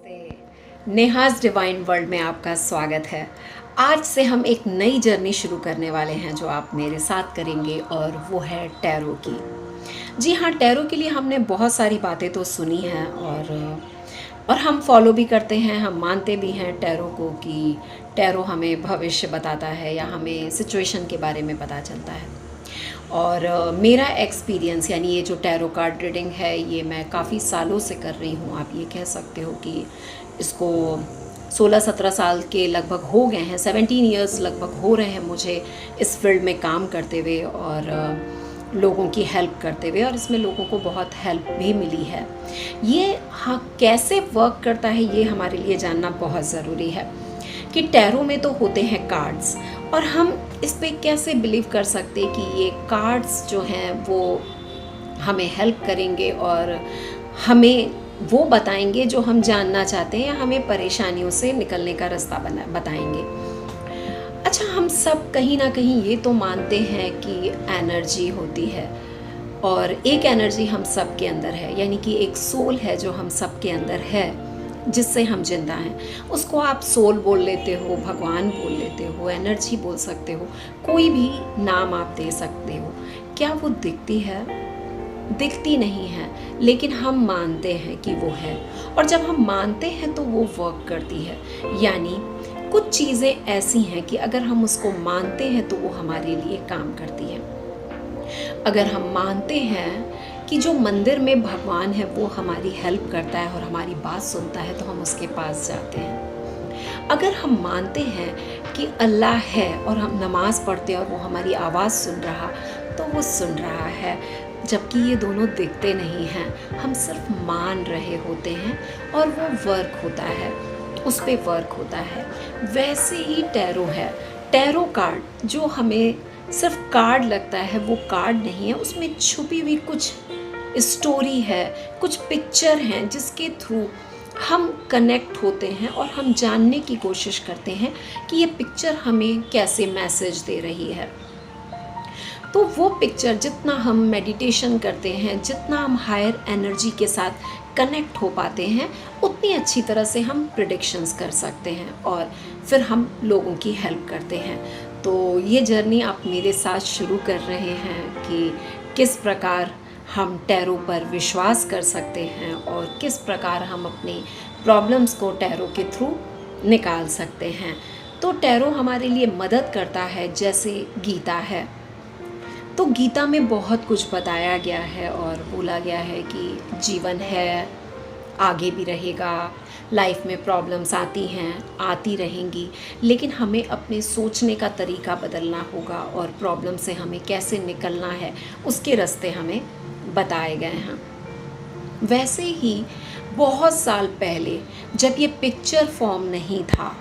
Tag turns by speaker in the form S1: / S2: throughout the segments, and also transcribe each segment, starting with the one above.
S1: नमस्ते। Neha's divine world में आपका स्वागत है। आज से हम एक नई जर्नी शुरू करने वाले हैं जो आप मेरे साथ करेंगे और वो है टैरो की। जी हाँ, टैरो के लिए हमने बहुत सारी बातें तो सुनी हैं और हम फॉलो भी करते हैं, हम मानते भी हैं टैरो को कि टैरो हमें भविष्य बताता है या हमें सिचुएशन के बारे में पता चलता है। और मेरा एक्सपीरियंस यानी ये जो टैरो कार्ड रीडिंग है ये मैं काफ़ी सालों से कर रही हूँ। आप ये कह सकते हो कि इसको 16-17 साल के लगभग हो गए हैं, 17 इयर्स लगभग हो रहे हैं मुझे इस फील्ड में काम करते हुए और लोगों की हेल्प करते हुए, और इसमें लोगों को बहुत हेल्प भी मिली है। ये हाँ कैसे वर्क करता है ये हमारे लिए जानना बहुत ज़रूरी है कि टैरो में तो होते हैं कार्ड्स, और हम इस पे कैसे बिलीव कर सकते कि ये कार्ड्स जो हैं वो हमें हेल्प करेंगे और हमें वो बताएंगे जो हम जानना चाहते हैं या हमें परेशानियों से निकलने का रास्ता बताएंगे। अच्छा, हम सब कहीं ना कहीं ये तो मानते हैं कि एनर्जी होती है और एक एनर्जी हम सब के अंदर है, यानी कि एक सोल है जो हम सब के अंदर है जिससे हम जिंदा हैं। उसको आप सोल बोल लेते हो, भगवान बोल लेते हो, एनर्जी बोल सकते हो, कोई भी नाम आप दे सकते हो। क्या वो दिखती है? दिखती नहीं है, लेकिन हम मानते हैं कि वो है, और जब हम मानते हैं तो वो वर्क करती है। यानी कुछ चीज़ें ऐसी हैं कि अगर हम उसको मानते हैं तो वो हमारे लिए काम करती है। अगर हम मानते हैं कि जो मंदिर में भगवान है वो हमारी हेल्प करता है और हमारी बात सुनता है तो हम उसके पास जाते हैं। अगर हम मानते हैं कि अल्लाह है और हम नमाज़ पढ़ते हैं और वो हमारी आवाज़ सुन रहा तो वो सुन रहा है, जबकि ये दोनों दिखते नहीं हैं, हम सिर्फ मान रहे होते हैं और वो वर्क होता है, उस पे वर्क होता है। वैसे ही टैरो है। टैरो कार्ड जो हमें सिर्फ कार्ड लगता है वो कार्ड नहीं है, उसमें छुपी हुई कुछ स्टोरी है, कुछ पिक्चर हैं जिसके थ्रू हम कनेक्ट होते हैं और हम जानने की कोशिश करते हैं कि ये पिक्चर हमें कैसे मैसेज दे रही है। तो वो पिक्चर जितना हम मेडिटेशन करते हैं, जितना हम हायर एनर्जी के साथ कनेक्ट हो पाते हैं, उतनी अच्छी तरह से हम प्रिडिक्शंस कर सकते हैं और फिर हम लोगों की हेल्प करते हैं। तो ये जर्नी आप मेरे साथ शुरू कर रहे हैं कि किस प्रकार हम टैरो पर विश्वास कर सकते हैं और किस प्रकार हम अपनी प्रॉब्लम्स को टैरो के थ्रू निकाल सकते हैं। तो टैरो हमारे लिए मदद करता है, जैसे गीता है। तो गीता में बहुत कुछ बताया गया है और बोला गया है कि जीवन है, आगे भी रहेगा, लाइफ में प्रॉब्लम्स आती हैं, आती रहेंगी, लेकिन हमें अपने सोचने का तरीका बदलना होगा और प्रॉब्लम से हमें कैसे निकलना है उसके रास्ते हमें बताए गए हैं। वैसे ही बहुत साल पहले जब ये पिक्चर फॉर्म नहीं था,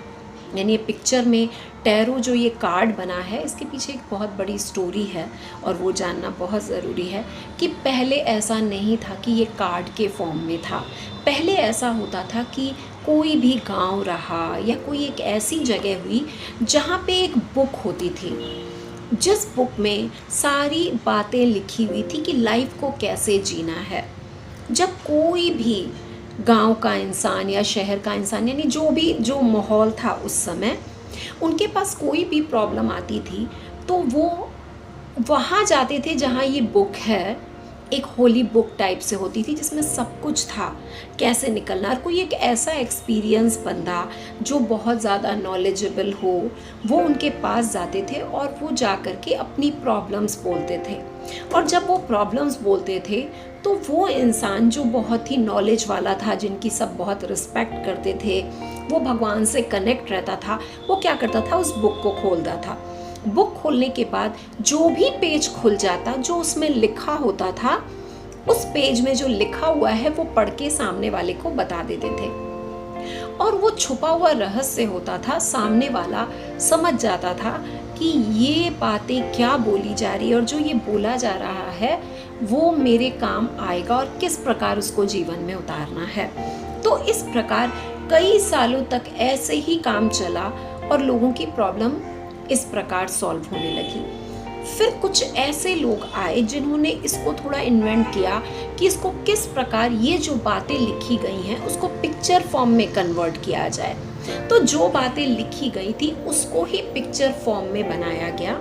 S1: यानी ये पिक्चर में टैरो जो ये कार्ड बना है इसके पीछे एक बहुत बड़ी स्टोरी है और वो जानना बहुत ज़रूरी है कि पहले ऐसा नहीं था कि ये कार्ड के फॉर्म में था। पहले ऐसा होता था कि कोई भी गांव रहा या कोई एक ऐसी जगह हुई जहाँ पे एक बुक होती थी, जिस बुक में सारी बातें लिखी हुई थी कि लाइफ को कैसे जीना है। जब कोई भी गांव का इंसान या शहर का इंसान, यानी जो माहौल था उस समय, उनके पास कोई भी प्रॉब्लम आती थी तो वो वहाँ जाते थे जहाँ ये बुक है। एक होली बुक टाइप से होती थी जिसमें सब कुछ था कैसे निकलना। और कोई एक ऐसा एक्सपीरियंस बंदा जो बहुत ज़्यादा नॉलेजेबल हो वो उनके पास जाते थे और वो जा कर के अपनी प्रॉब्लम्स बोलते थे। और जब वो प्रॉब्लम्स बोलते थे तो वो इंसान जो बहुत ही नॉलेज वाला था, जिनकी सब बहुत रिस्पेक्ट करते थे, वो भगवान से कनेक्ट रहता था, वो क्या करता था, उस बुक को खोलता था। बुक खोलने के बाद जो भी पेज खुल जाता, जो उसमें लिखा होता था, उस पेज में जो लिखा हुआ है वो पढ़ के सामने वाले को बता देते थे और वो छुपा हुआ रहस्य होता था। सामने वाला समझ जाता था कि ये बातें क्या बोली जा रही है और जो ये बोला जा रहा है वो मेरे काम आएगा और किस प्रकार उसको जीवन में उतारना है। तो इस प्रकार कई सालों तक ऐसे ही काम चला और लोगों की प्रॉब्लम इस प्रकार सॉल्व होने लगी। फिर कुछ ऐसे लोग आए जिन्होंने इसको थोड़ा इन्वेंट किया कि इसको किस प्रकार ये जो बातें लिखी गई हैं उसको पिक्चर फॉर्म में कन्वर्ट किया जाए। तो जो बातें लिखी गई थी उसको ही पिक्चर फॉर्म में बनाया गया।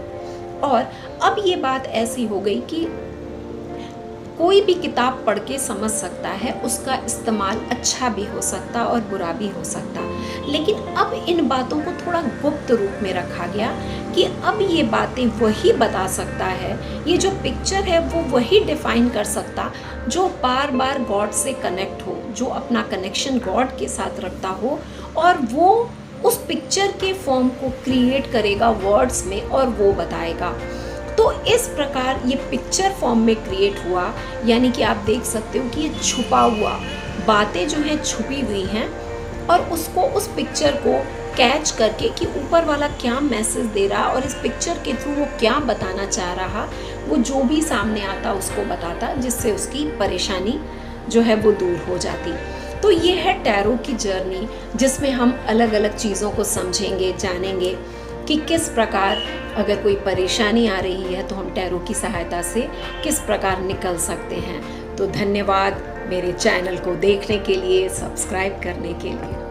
S1: और अब ये बात ऐसी हो गई कि कोई भी किताब पढ़ के समझ सकता है, उसका इस्तेमाल अच्छा भी हो सकता और बुरा भी हो सकता। लेकिन अब इन बातों को थोड़ा गुप्त रूप में रखा गया कि अब ये बातें वही बता सकता है, ये जो पिक्चर है वो वही डिफाइन कर सकता जो बार बार गॉड से कनेक्ट हो, जो अपना कनेक्शन गॉड के साथ रखता हो, और वो उस पिक्चर के फॉर्म को क्रिएट करेगा वर्ड्स में और वो बताएगा। तो इस प्रकार ये पिक्चर फॉर्म में क्रिएट हुआ, यानी कि आप देख सकते हो कि ये छुपा हुआ बातें जो हैं छुपी हुई हैं, और उसको उस पिक्चर को कैच करके कि ऊपर वाला क्या मैसेज दे रहा और इस पिक्चर के थ्रू वो क्या बताना चाह रहा, वो जो भी सामने आता उसको बताता, जिससे उसकी परेशानी जो है वो दूर हो जाती। तो ये है टैरो की जर्नी, जिसमें हम अलग अलग चीज़ों को समझेंगे, जानेंगे कि किस प्रकार अगर कोई परेशानी आ रही है तो हम टैरो की सहायता से किस प्रकार निकल सकते हैं। तो धन्यवाद मेरे चैनल को देखने के लिए, सब्सक्राइब करने के लिए।